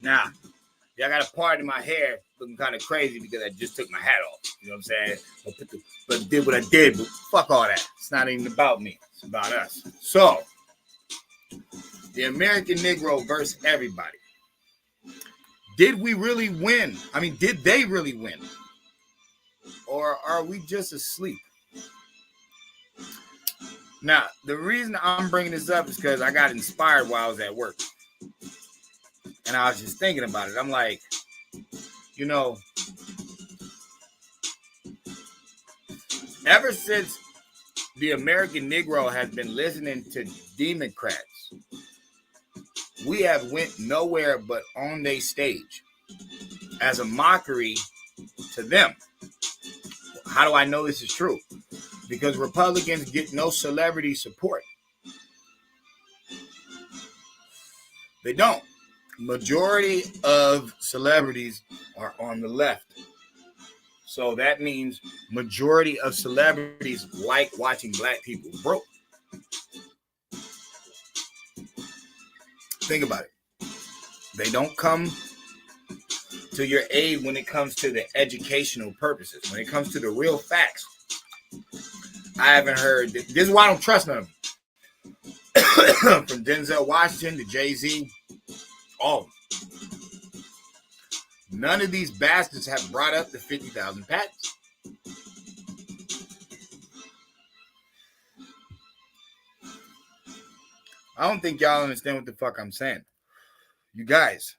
Now, y'all got a part in my hair looking kind of crazy because I just took my hat off. You know what I'm saying? But did what I did, but fuck all that. It's not even about me. It's about us. So, the American Negro versus everybody. Did we really win? I mean, did they really win? Or are we just asleep? Now, the reason I'm bringing this up is because I got inspired while I was at work. And I was just thinking about it. I'm like, you know, ever since the American Negro has been listening to Democrats, we have went nowhere but on their stage as a mockery to them. How do I know this is true? Because Republicans get no celebrity support. They don't. Majority of celebrities are on the left. So that means majority of celebrities like watching black people broke. Think about it. They don't come to your aid when it comes to the educational purposes. When it comes to the real facts, I haven't heard. This is why I don't trust none of them. From Denzel Washington to Jay-Z, all of them. None of these bastards have brought up the 50,000 patents. I don't think y'all understand what the fuck I'm saying. You guys.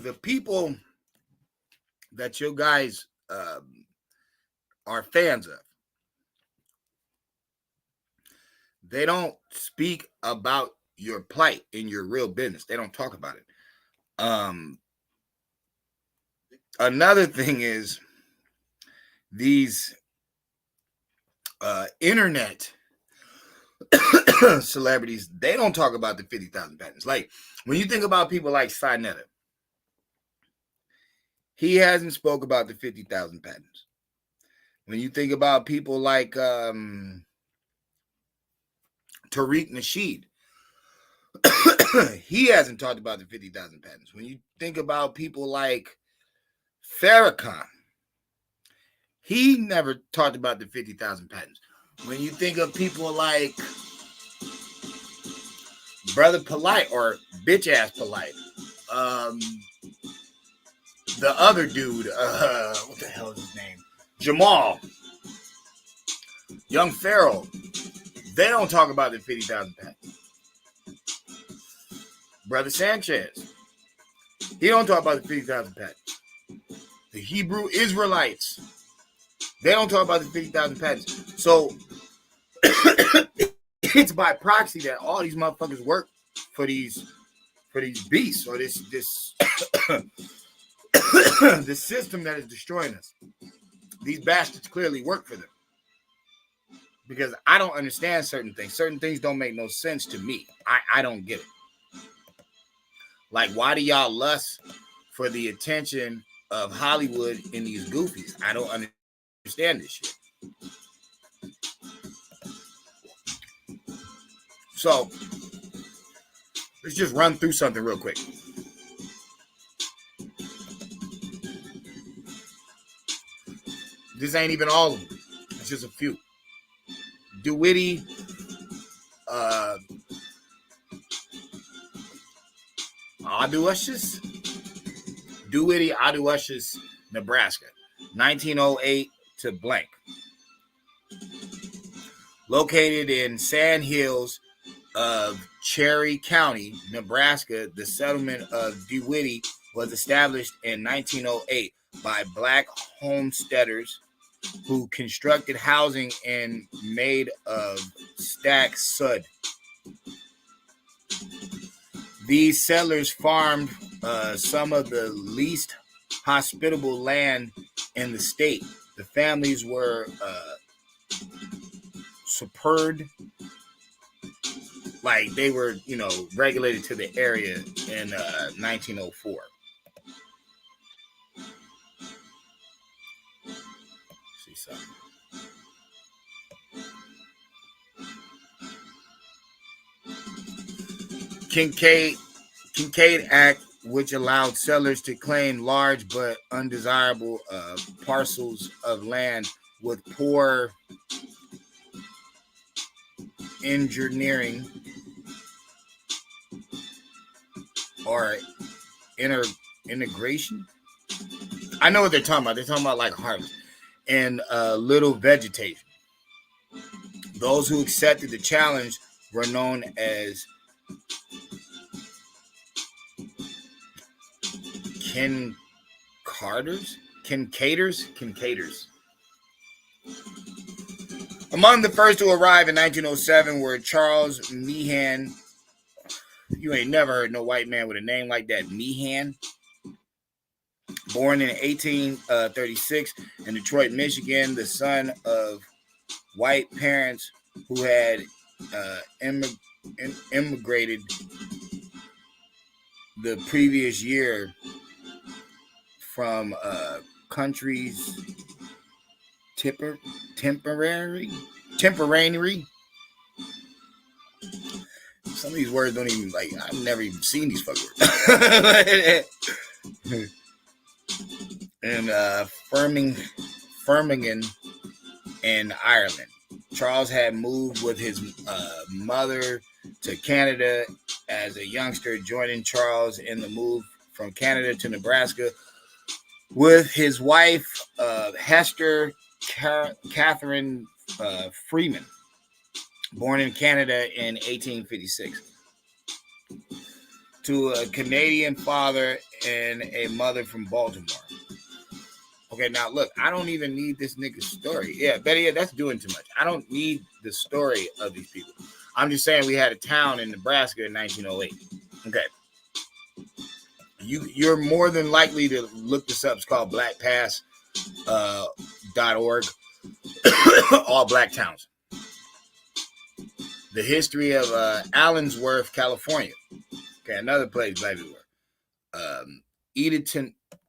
The people that you guys are fans of, they don't speak about your plight in your real business. They don't talk about it. Another thing is these internet celebrities, they don't talk about the 50,000 patents. Like, when you think about people like Sinetta, he hasn't spoke about the 50,000 patents. When you think about people like Tariq Nasheed, he hasn't talked about the 50,000 patents. When you think about people like Farrakhan, he never talked about the 50,000 patents. When you think of people like Brother Polite or bitch ass Polite, the other dude, what the hell is his name? Jamal, Young Pharaoh, they don't talk about the 50,000 patents. Brother Sanchez, he don't talk about the 50,000 patents. The Hebrew Israelites, they don't talk about the 50,000 patents. So it's by proxy that all these motherfuckers work for these beasts or this this system that is destroying us. These bastards clearly work for them. Because I don't understand certain things. Certain things don't make no sense to me. I don't get it. Like, why do y'all lust for the attention of Hollywood in these goofies? I don't understand this shit. So, let's just run through something real quick. This ain't even all of them. It's just a few. DeWitty, Aduashis, Nebraska, 1908 to blank. Located in Sand Hills of Cherry County, Nebraska, the settlement of DeWitty was established in 1908 by black homesteaders who constructed housing and made of stacked sod. These settlers farmed some of the least hospitable land in the state. The families were superb, like they were, regulated to the area in 1904. See something. Kincaid Act, which allowed settlers to claim large but undesirable parcels of land with poor engineering or integration. I know what they're talking about. They're talking about like harvest and little vegetation. Those who accepted the challenge were known as Kincaders. Among the first to arrive in 1907 were Charles Meehan. You ain't never heard no white man with a name like that, Meehan. Born in 1836 in Detroit, Michigan, the son of white parents who had immigrated the previous year from countries temporary. Some of these words don't even like. I've never even seen these fuck words. And Firmingham in Ireland. Charles had moved with his mother to Canada as a youngster, joining Charles in the move from Canada to Nebraska with his wife, Hester Catherine Freeman, born in Canada in 1856, to a Canadian father and a mother from Baltimore. Okay, now look, I don't even need this nigga's story. Yeah, better yet, that's doing too much. I don't need the story of these people. I'm just saying we had a town in Nebraska in 1908. Okay. You're more than likely to look this up. It's called blackpass.org. All black towns. The history of Allensworth, California. Okay, another place black people were.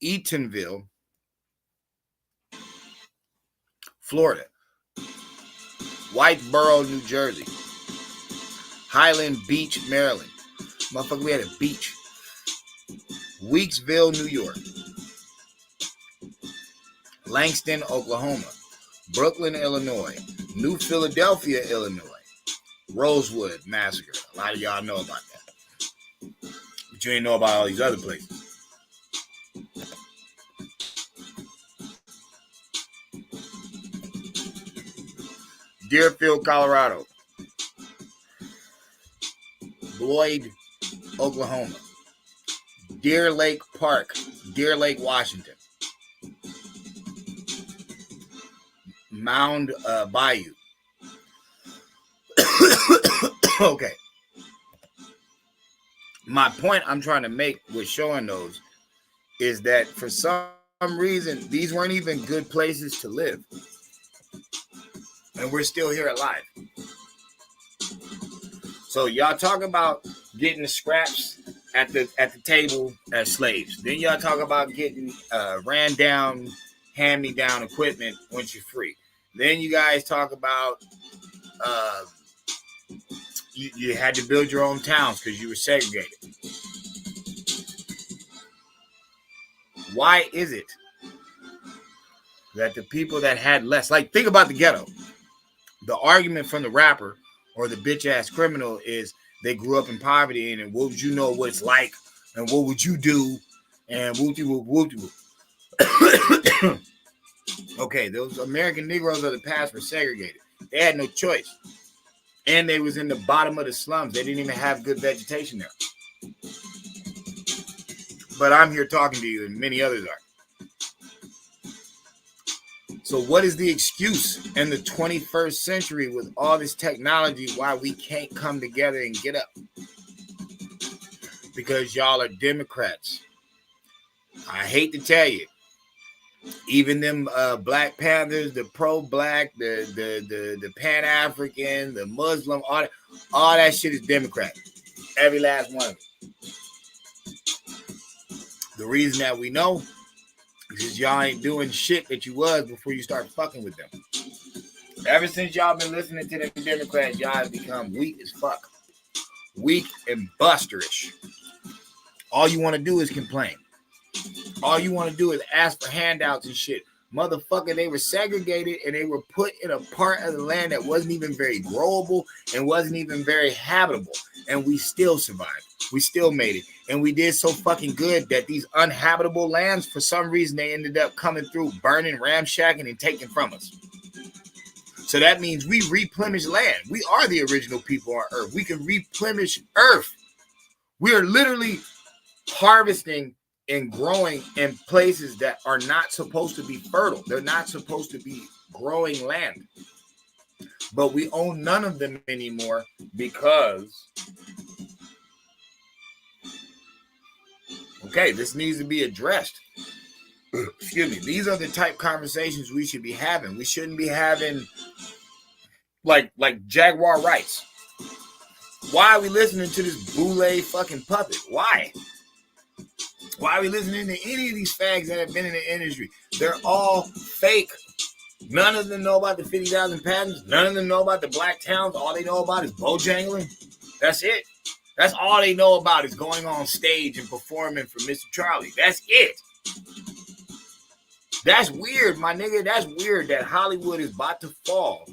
Eatonville, Florida. Whiteboro, New Jersey. Highland Beach, Maryland. Motherfucker, we had a beach. Weeksville, New York. Langston, Oklahoma. Brooklyn, Illinois. New Philadelphia, Illinois. Rosewood Massacre. A lot of y'all know about that. But you ain't know about all these other places. Deerfield, Colorado. Boyd, Oklahoma. Deer Lake Park, Deer Lake, Washington. Mound Bayou. Okay. My point I'm trying to make with showing those is that for some reason, these weren't even good places to live. And we're still here alive. So y'all talk about getting the scraps at the table as slaves. Then y'all talk about getting ran down, hand-me-down equipment once you're free. Then you guys talk about you had to build your own towns because you were segregated. Why is it that the people that had less, like think about the ghetto, the argument from the rapper or the bitch-ass criminal is they grew up in poverty and what would you know what it's like and what would you do and whoop-de-whoop. Okay, those American Negroes of the past were segregated. They had no choice. And they was in the bottom of the slums. They didn't even have good vegetation there. But I'm here talking to you and many others are. So what is the excuse in the 21st century with all this technology why we can't come together and get up? Because y'all are Democrats. I hate to tell you. Even them Black Panthers, the pro-black, the Pan-African, the Muslim, all that shit is Democrat. Every last one of it. The reason that we know is y'all ain't doing shit that you was before you start fucking with them. Ever since y'all been listening to them Democrats, y'all have become weak as fuck. weak, and busterish. All you want to do is complain. All you want to do is ask for handouts and shit. Motherfucker, they were segregated and they were put in a part of the land that wasn't even very growable and wasn't even very habitable. And we still survived. We still made it. And we did so fucking good that these uninhabitable lands, for some reason, they ended up coming through, burning, ramshacking, and taking from us. So that means we replenish land. We are the original people on Earth. We can replenish Earth. We are literally harvesting and growing in places that are not supposed to be fertile. They're not supposed to be growing land. But we own none of them anymore because, okay, this needs to be addressed. Excuse me. These are the type conversations we should be having. We shouldn't be having like Jaguar rights. Why are we listening to this boule fucking puppet? Why? Why are we listening to any of these fags that have been in the industry? They're all fake. None of them know about the 50,000 patents. None of them know about the black towns. All they know about is Bojangling. That's it. That's all they know about is going on stage and performing for Mr. Charlie. That's it. That's weird, my nigga. That's weird that Hollywood is about to fall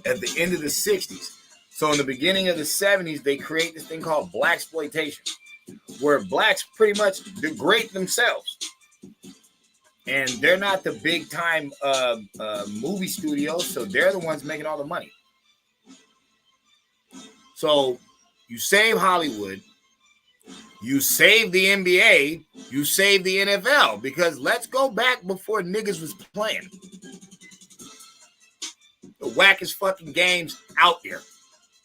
at the end of the 60s. So in the beginning of the 70s, they create this thing called blaxploitation, where blacks pretty much degrade themselves. And they're not the big time movie studios, so they're the ones making all the money. So you save Hollywood, you save the NBA, you save the NFL, because let's go back before niggas was playing. The wackest fucking games out there.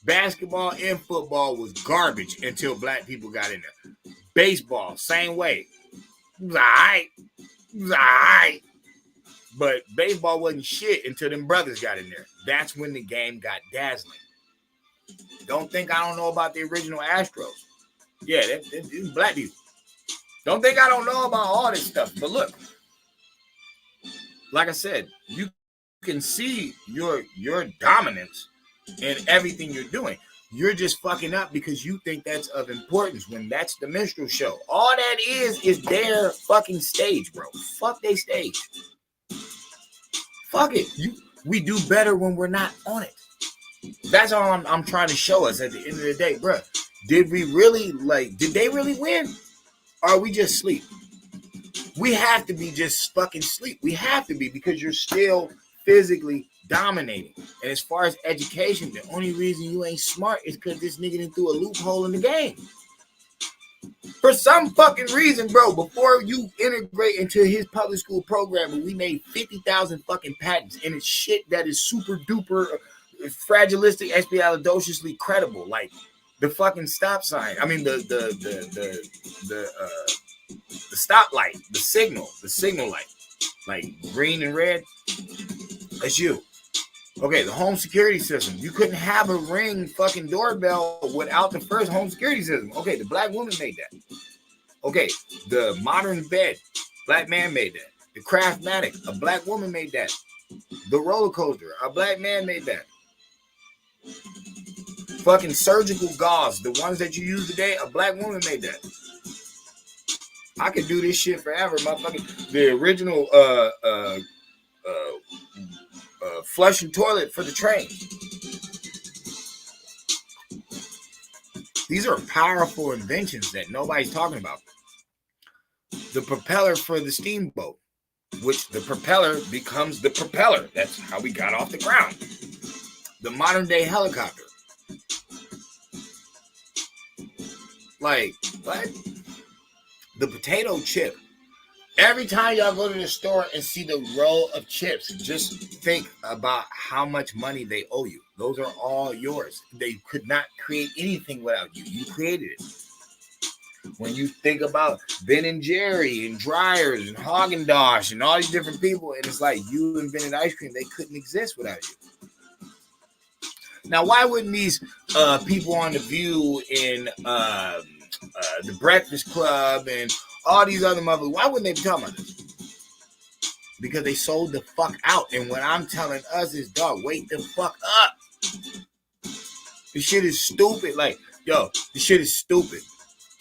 Basketball and football was garbage until black people got in there. Baseball, same way. It was all right. But baseball wasn't shit until them brothers got in there. That's when the game got dazzling. Don't think I don't know about the original Astros. Yeah, they're black people. Don't think I don't know about all this stuff. But look, like I said, you can see your dominance in everything you're doing. You're just fucking up because you think that's of importance when that's the minstrel show. All that is their fucking stage, bro. Fuck they stage. Fuck it. We do better when we're not on it. That's all I'm trying to show us at the end of the day, bro. Did they really win? Or are we just sleep? We have to be just fucking sleep. We have to be, because you're still physically dominating. And as far as education, the only reason you ain't smart is because this nigga done threw a loophole in the game. For some fucking reason, bro, before you integrate into his public school program, we made 50,000 fucking patents, and it's shit that is super duper fragilistic, expialidociously credible, like the fucking stop sign. I mean the stoplight, the signal light, like green and red. That's you. Okay, the home security system. You couldn't have a Ring fucking doorbell without the first home security system. Okay, the black woman made that. Okay, the modern bed, black man made that. The Craftmatic, a black woman made that. The roller coaster, a black man made that. Fucking surgical gauze, the ones that you use today, a black woman made that. I could do this shit forever, motherfucker. The original flushing toilet for the train. These are powerful inventions that nobody's talking about. The propeller for the steamboat, which the propeller becomes the propeller. That's how we got off the ground. The modern day helicopter. Like, what? The potato chip. Every time y'all go to the store and see the roll of chips, just think about how much money they owe you. Those are all yours. They could not create anything without you. You created it. When you think about Ben and Jerry and Dryers and Haagen-Dazs and all these different people, and it's like you invented ice cream, they couldn't exist without you. Now, why wouldn't these people on The View and The Breakfast Club and all these other motherfuckers, why wouldn't they be talking about this? Because they sold the fuck out. And what I'm telling us is, dog, wake the fuck up. This shit is stupid. Like, yo, this shit is stupid.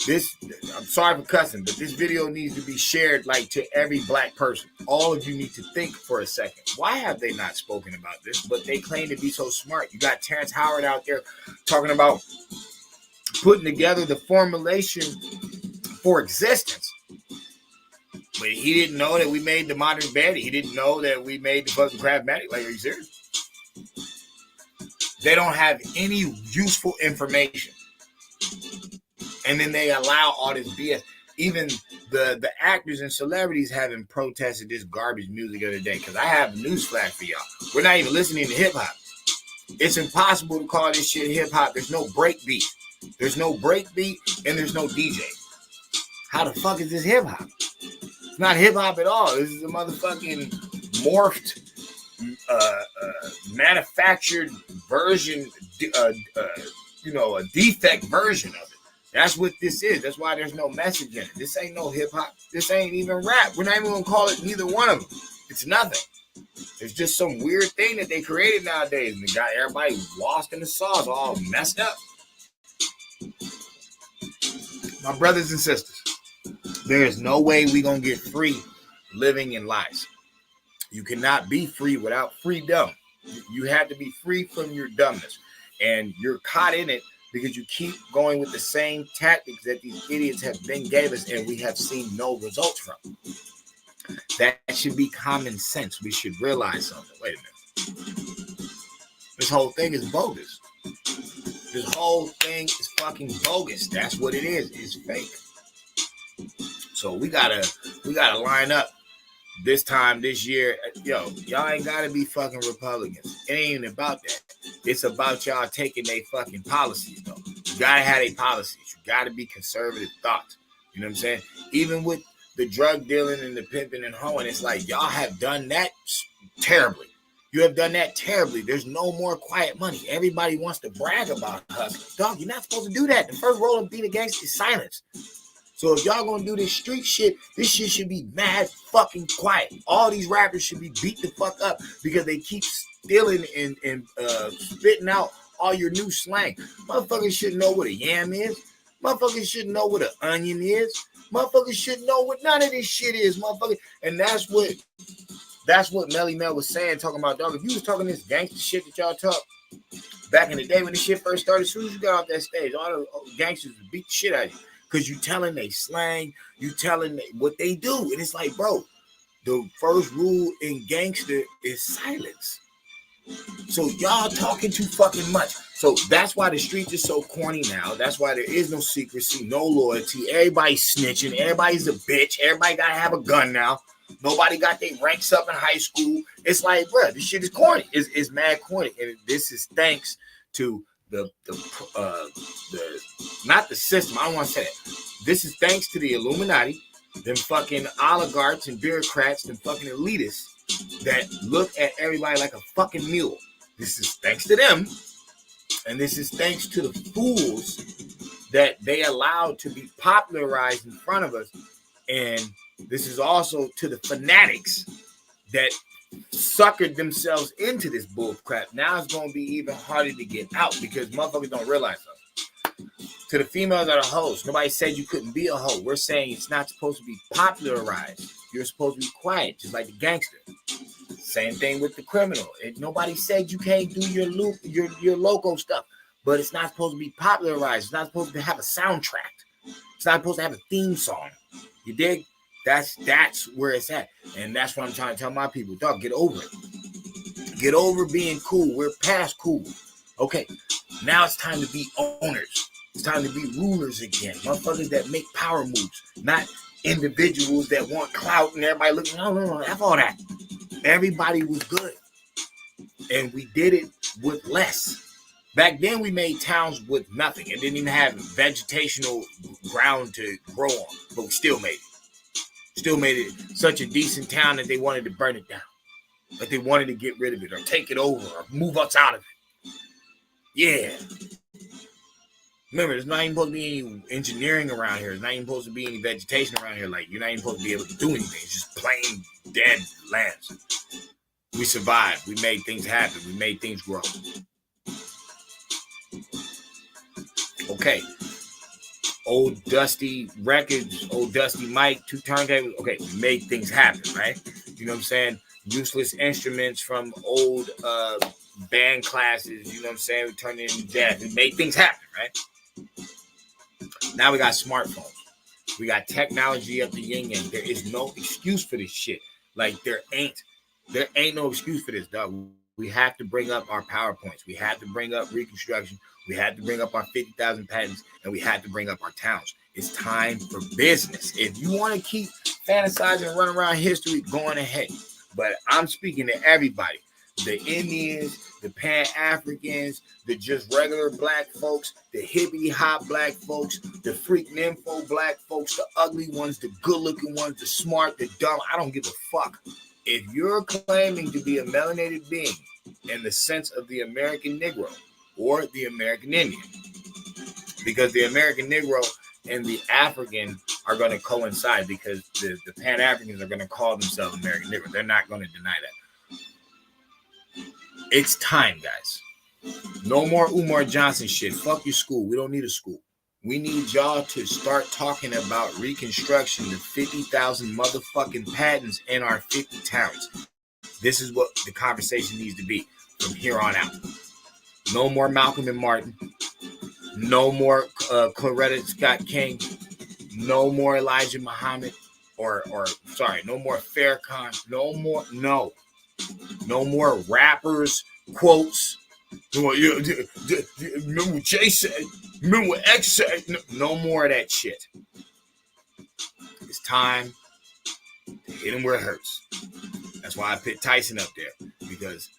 I'm sorry for cussing, but this video needs to be shared like to every black person. All of you need to think for a second. Why have they not spoken about this? But they claim to be so smart. You got Terrence Howard out there talking about putting together the formulation for existence. But he didn't know that we made the modern bed. He didn't know that we made the fucking Craftmatic. Like, are you serious? They don't have any useful information. And then they allow all this BS. Even the actors and celebrities haven't protested this garbage music of the day. Because I have a newsflash for y'all. We're not even listening to hip-hop. It's impossible to call this shit hip-hop. There's no break beat. There's no break beat and there's no DJ. How the fuck is this hip-hop? It's not hip-hop at all. This is a motherfucking morphed, manufactured version, a defect version of it. That's what this is. That's why there's no message in it. This ain't no hip-hop. This ain't even rap. We're not even going to call it neither one of them. It's nothing. It's just some weird thing that they created nowadays. And they got everybody lost in the sauce, all messed up. My brothers and sisters, there is no way we're going to get free living in lies. You cannot be free without freedom. You have to be free from your dumbness. And you're caught in it because you keep going with the same tactics that these idiots have been gave us and we have seen no results from. That should be common sense. We should realize something. Wait a minute. This whole thing is bogus. This whole thing is fucking bogus. That's what it is. It's fake. So we gotta line up this time this year. Yo, y'all ain't gotta be fucking Republicans. It ain't even about that. It's about y'all taking their fucking policies, though. You gotta have their policies. You gotta be conservative thoughts. You know what I'm saying? Even with the drug dealing and the pimping and hoeing, it's like y'all have done that terribly. You have done that terribly. There's no more quiet money. Everybody wants to brag about hustling. Dog, you're not supposed to do that. The first role of being a gangster is silence. So if y'all gonna do this street shit, this shit should be mad fucking quiet. All these rappers should be beat the fuck up because they keep stealing and spitting out all your new slang. Motherfuckers should know what a yam is. Motherfuckers should know what an onion is. Motherfuckers should know what none of this shit is, motherfucker. And that's what Melly Mel was saying, talking about, dog. If you was talking this gangster shit that y'all talk back in the day when this shit first started, as soon as you got off that stage, all the gangsters would beat the shit out of you. Because you telling they slang, you telling what they do. And it's like, bro, the first rule in gangster is silence. So y'all talking too fucking much. So that's why the streets are so corny now. That's why there is no secrecy, no loyalty. Everybody's snitching. Everybody's a bitch. Everybody got to have a gun now. Nobody got their ranks up in high school. It's like, bro, this shit is corny. It's mad corny. And this is thanks to the not the system. I don't want to say that. This is thanks to the Illuminati, them fucking oligarchs and bureaucrats, them fucking elitists that look at everybody like a fucking mule. This is thanks to them. And this is thanks to the fools that they allowed to be popularized in front of us. And this is also to the fanatics that suckered themselves into this bull crap. Now it's going to be even harder to get out because motherfuckers don't realize something. To the females that are hoes, nobody said you couldn't be a hoe. We're saying it's not supposed to be popularized. You're supposed to be quiet, just like the gangster. Same thing with the criminal. Nobody said you can't do your loco stuff, but it's not supposed to be popularized. It's not supposed to have a soundtrack. It's not supposed to have a theme song. You dig? That's where it's at. And that's what I'm trying to tell my people. Dog, get over it. Get over being cool. We're past cool. Okay, now it's time to be owners. It's time to be rulers again. Motherfuckers that make power moves, not individuals that want clout and everybody looking, no, F all that. Everybody was good. And we did it with less. Back then, we made towns with nothing. It didn't even have vegetational ground to grow on, but we still made it. Still made it such a decent town that they wanted to burn it down. But they wanted to get rid of it or take it over or move us out of it. Yeah. Remember, there's not even supposed to be any engineering around here. There's not even supposed to be any vegetation around here. Like, you're not even supposed to be able to do anything. It's just plain dead lands. We survived. We made things happen. We made things grow. Okay. Old dusty records, old dusty mic, 2 turntables. Okay, make things happen, right? You know what I'm saying? Useless instruments from old band classes, you know what I'm saying? We turned it into jazz. We made things happen, right? Now we got smartphones. We got technology up the yin yang. There is no excuse for this shit. Like there ain't no excuse for this, dog. We have to bring up our PowerPoints. We have to bring up Reconstruction. We had to bring up our 50,000 patents, and we had to bring up our towns. It's time for business. If you want to keep fantasizing and run around history, go on ahead. But I'm speaking to everybody. The Indians, the Pan-Africans, the just regular black folks, the hippity hop black folks, the freak nympho black folks, the ugly ones, the good-looking ones, the smart, the dumb. I don't give a fuck. If you're claiming to be a melanated being in the sense of the American Negro or the American Indian, because the American Negro and the African are going to coincide, because the Pan-Africans are going to call themselves American Negro. They're not going to deny that. It's time, guys. No more Umar Johnson shit. Fuck your school. We don't need a school. We need y'all to start talking about Reconstruction, the 50,000 motherfucking patents in our 50 towns. This is what the conversation needs to be from here on out. No more Malcolm and Martin. No more Coretta Scott King. No more Elijah Muhammad. No more Farrakhan. No more rappers, quotes. Remember what Jay said? Remember what X said? No more of that shit. It's time to hit him where it hurts. That's why I put Tyson up there. Because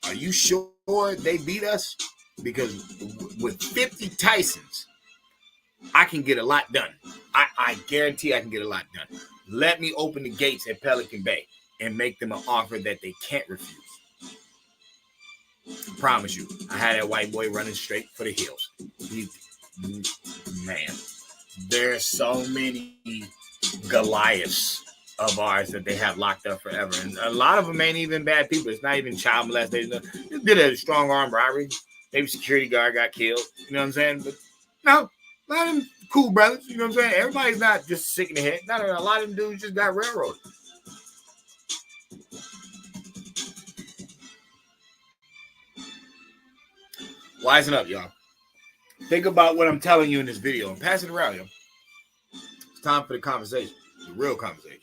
are you sure they beat us? Because with 50 Tysons, I can get a lot done. I guarantee I can get a lot done. Let me open the gates at Pelican Bay and make them an offer that they can't refuse. I promise you, I had that white boy running straight for the hills. Man, there's so many Goliaths of ours that they have locked up forever. And a lot of them ain't even bad people. It's not even child molestation. They did a strong arm robbery. Maybe security guard got killed. You know what I'm saying? But no, a lot of them cool brothers. You know what I'm saying? Everybody's not just sick in the head. Not a lot of them dudes just got railroaded. Wisen up, y'all. Think about what I'm telling you in this video and pass it around, yo. It's time for the conversation, the real conversation.